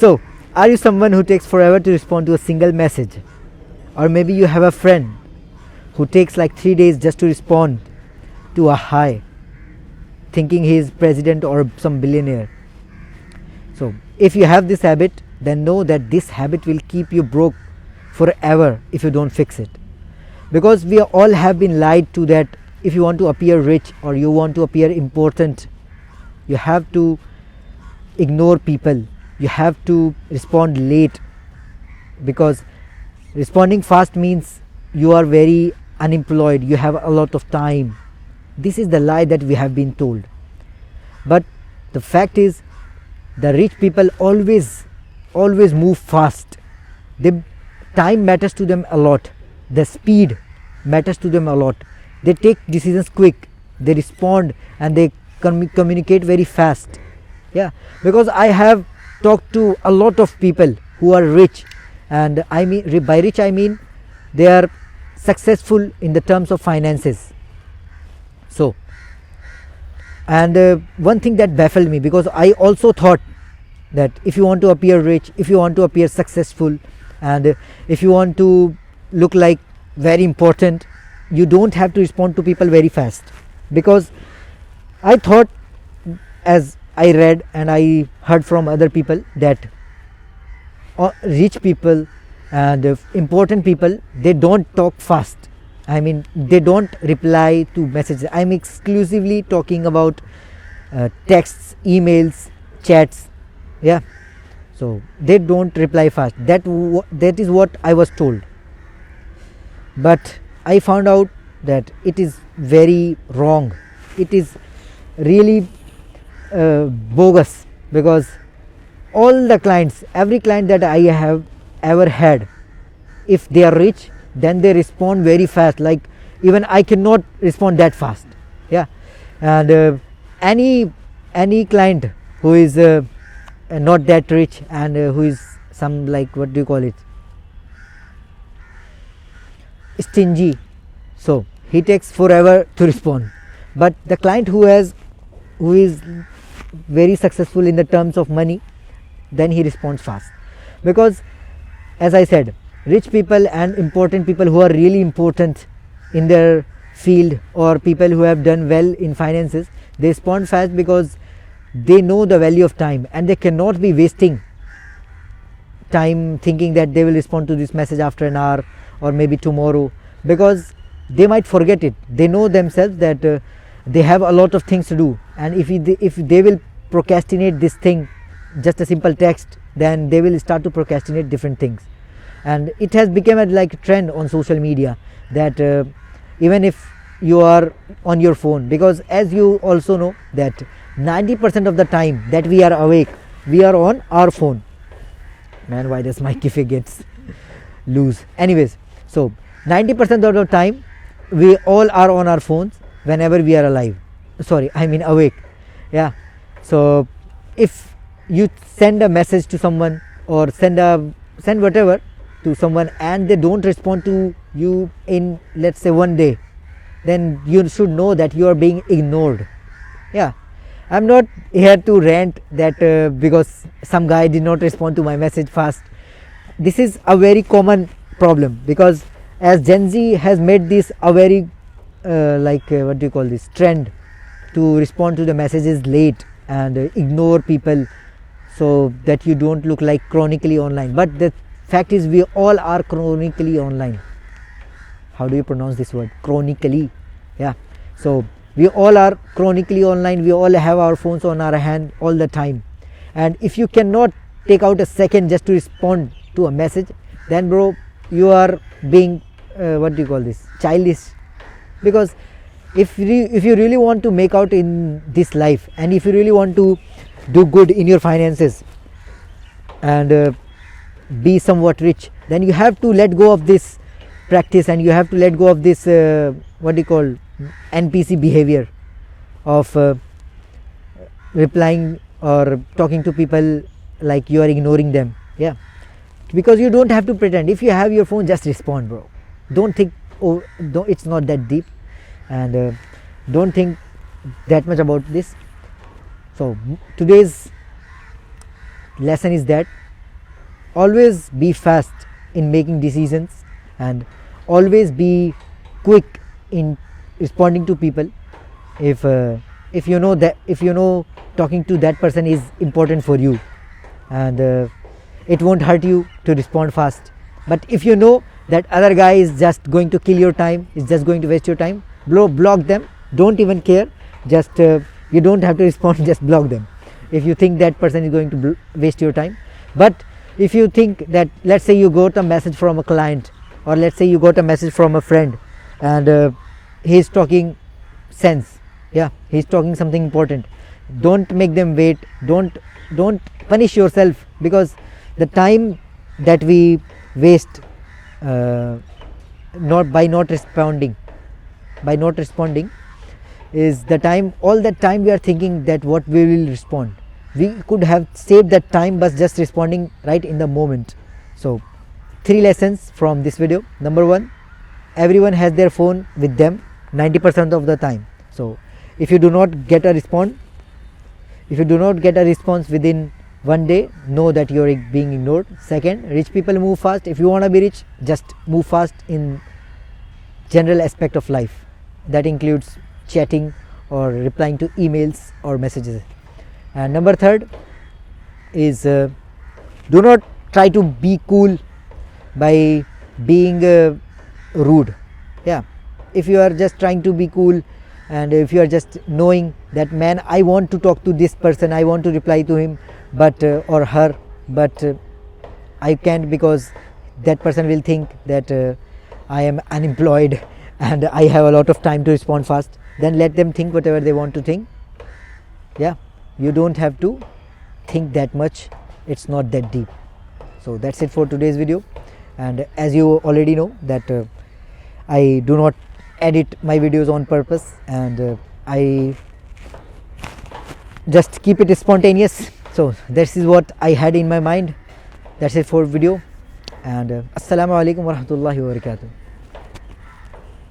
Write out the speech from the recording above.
So are you someone who takes forever to respond to a single message? Or maybe you have a friend who takes like 3 days just to respond to a hi, thinking he is president or some billionaire. So if you have this habit, then know that this habit will keep you broke forever if you don't fix it. Because we all have been lied to that if you want to appear rich or you want to appear important, you have to ignore people, you have to respond late, because responding fast means you are very unemployed, you have a lot of time. This is the lie that we have been told. But the fact is, the rich people always move fast. Time matters to them a lot, the speed matters to them a lot. They take decisions quick, they respond, and they communicate very fast. Yeah, because I have talked to a lot of people who are rich, and I mean, by rich I mean they are successful in the terms of finances. So, and one thing that baffled me, because I also thought that if you want to appear rich, if you want to appear successful, and if you want to look like very important, you don't have to respond to people very fast. Because I thought, as I read and I heard from other people, that rich people and important people, they don't talk fast. I mean, they don't reply to messages. I'm exclusively talking about texts, emails, chats. Yeah, so they don't reply fast. That is what I was told. But I found out that it is very wrong. It is really bogus, because all the clients, every client that I have ever had, if they are rich, then they respond very fast. Like even I cannot respond that fast. Yeah, and any client who is not that rich and who is some, like, what do you call it, stingy, so he takes forever to respond. But the client who is very successful in the terms of money, then he responds fast. Because as I said, rich people and important people who are really important in their field, or people who have done well in finances, they respond fast because they know the value of time, and they cannot be wasting time thinking that they will respond to this message after an hour or maybe tomorrow, because they might forget it. They know themselves that they have a lot of things to do, and if they will procrastinate this thing, just a simple text, then they will start to procrastinate different things. And it has become like a trend on social media that even if you are on your phone, because as you also know that 90% of the time that we are awake, we are on our phone. Man, why does my Kife gets loose? Anyways, so 90% of the time we all are on our phones whenever we are alive. Sorry, I mean awake. Yeah. So if you send a message to someone, or send whatever to someone, and they don't respond to you in, let's say, 1 day, then you should know that you are being ignored. Yeah, I'm not here to rant that because some guy did not respond to my message fast. This is a very common problem, because as Gen Z has made this a very what do you call this, trend to respond to the messages late and ignore people, so that you don't look like chronically online. But the fact is, we all are chronically online. How do you pronounce this word? Chronically. Yeah, so we all are chronically online. We all have our phones on our hand all the time, and if you cannot take out a second just to respond to a message, then bro, you are being what do you call this, childish. Because if you really want to make out in this life, and if you really want to do good in your finances and be somewhat rich, then you have to let go of this practice, and you have to let go of this what do you call, NPC behavior of replying or talking to people like you are ignoring them. Yeah, because you don't have to pretend. If you have your phone, just respond, bro. Don't think, oh, it's not that deep, and don't think that much about this. So today's lesson is that always be fast in making decisions, and always be quick in responding to people. If you know that, if you know talking to that person is important for you, and it won't hurt you to respond fast. But if you know that other guy is just going to kill your time, is just going to waste your time, block them. Don't even care. Just you don't have to respond. Just block them if you think that person is going to waste your time. But if you think that, let's say you got a message from a client, or let's say you got a message from a friend, and he's talking sense, yeah, he's talking something important, don't make them wait. Don't punish yourself, because the time that we waste not responding is the time, all that time we are thinking that what we will respond. We could have saved that time but just responding right in the moment. So 3 lessons from this video. Number 1, everyone has their phone with them 90% of the time. So if you do not get a response within one day, know that you are being ignored. Second, rich people move fast. If you want to be rich, just move fast in general aspect of life. That includes chatting or replying to emails or messages. And number 3 is do not try to be cool by being rude. Yeah, if you are just trying to be cool, and if you are just knowing that, man, I want to talk to this person, I want to reply to him, but or her, but I can't, because that person will think that I am unemployed and I have a lot of time to respond fast. Then let them think whatever they want to think. Yeah, you don't have to think that much. It's not that deep. So that's it for today's video. And as you already know that I do not edit my videos on purpose, and I just keep it spontaneous. So this is what I had in my mind. That's it for video, and Assalamu Alaikum Warahmatullahi Wabarakatuh.